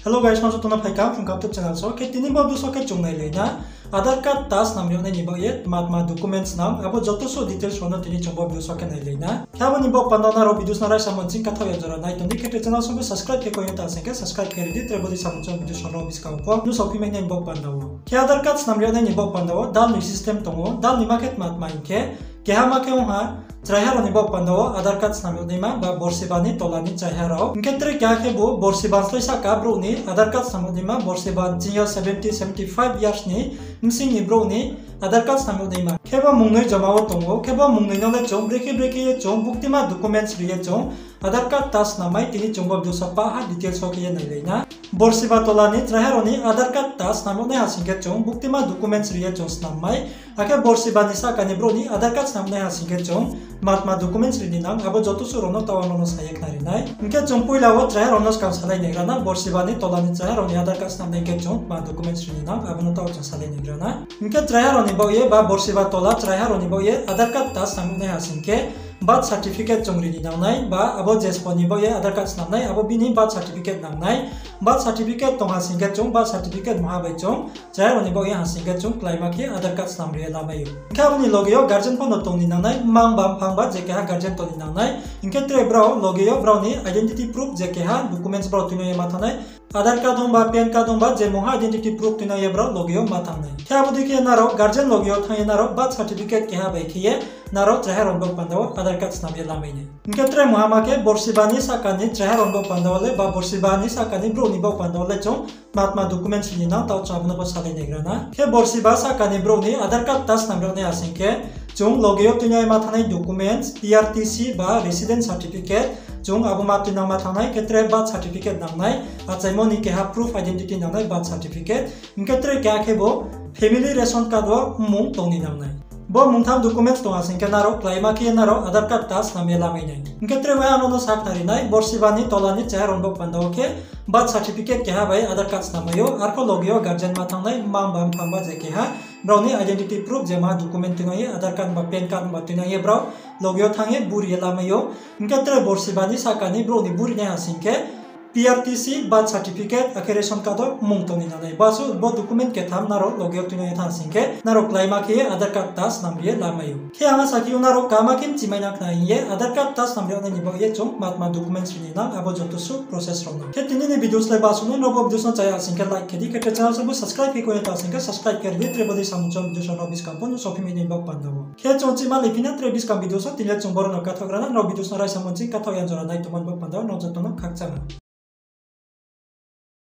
Hello guys, masuk tuna paikam from YouTube channel so ke tini bob so ke chung nai leina Aadhaar card tas nam yone ni boye matma documents nam abo joto so details hono tini chung bob so ke nai leina kya ni bob pandana ro videos na rai samon ching katha ya jara nai toni ke channel so subscribe ke ko yata se ke subscribe ke ri tre bodi samon chong video sono bis ka ko nu so pi me nei bob pandawo ke Aadhaar card nam yone ni bob pandawo dal ni system tongo dal ni market matma inke ke ha ma ke ha Trahero ni bob pandawo Aadhaar card namyo ni ma ba borsibani tolani trahero inketre kya ke bo borsiban slesa kabro ni Aadhaar card namyo ni ma borsiban jiya 70-75 years ni msing ni bro ni Aadhaar card namyo ni ma keba mungnoi jamawo tongo keba mungnoi nole chong breke ye chong buktima documents riye chong Aadhaar card tas namai tini chongbob dosa pa ha details ho ke nai leina borsiba tolani trahero ni Aadhaar card tas namyo ni hasingke chong buktima documents riye chong namai ake borsibani sa kani bro ni Aadhaar card namne hasingke chong matma documents rini nang abo joto surono tawanono sayak narinai inke chong puilawo trahero nos kam salai negrana borsibani tolani trahero ni Aadhaar card namne ke chong ma documents rini nang abo no taw chong salai negrana inke trahero ni boye ba borsiba tola trahero ni boye Aadhaar card tas namne hasingke birth certificate chong rini nangnai ba abo jesponi boye Aadhaar card namnai abo bini birth certificate nangnai birth certificate tong hasingke chong birth certificate mahabai chong trahero ni boye hasingke chong klaima ke Aadhaar card namre lamayu kabni logyo guardian phone tong ni nangnai mang bam phangba jekha guardian tong ni nangnai inke tre bro logyo bro ni identity proof jekha documents bro tinoye mathanai Aadhaar card dong ba PAN card dong ba jemoha identity proof tinoye bro logyo mathanai khabudi ke naro guardian logyo thangi naro birth certificate ke ha bai khiye naro trahero bok pandawo Aadhaar card namye lamaine inke tre mohama ke borsibani sakani trahero bok pandawole ba borsibani sakani bro ni bok pandawole chong matma documents ni na taw chabna pa sale negrana ke borsiba sakani bro ni Aadhaar card tas namro ne asingke chong logyo tinoye mathanai documents PRTC ba resident certificate chong abo matu nang mathanai ketre birth certificate nangnai achaimoni ke ha proof identity nangnai birth certificate inketre kya khebo family ration card wa mung tongni nangnai bo mungtham documents tong asingke naro klaima ke naro Aadhaar card tas namye lamainai inketre wa anono saknari nai borsibani tolani charon bok pandaw ke birth certificate ke ha bai Aadhaar card namayo arko logyo guardian mathanai mam bam phamba je ke ha browni identity proof jema document tinoye Aadhaar card ba PAN card ba tinoye brow logyo thange buri lamayo inketre borsibani sakani browni buri ne hasingke PRTC birth certificate ration card mung toni nanai basu bo document ke tham naro logyo tinoye thasingke naro klaima ke Aadhaar card tas namre lamayo ke anga saki naro kama kim chimaina khnaiye Aadhaar card tas namre ne nibo ye chong matma documents ni na abo joto su process rono ke tini ne videos le basu no nobo videos na chaya singke like ke di ke channel sabu subscribe ke ko eta singke subscribe कर दे त्रे बदे सामुचम video सोनो बिस कंपन Sophie mini बक पंदावो के चोंची मा लेपिना त्रे बिस कम video so तिले चोंबर न कथग्राना न वीडियो सराय सामुची कथया जरा नाइ तमन बक पंदाव न जतन खाकचाना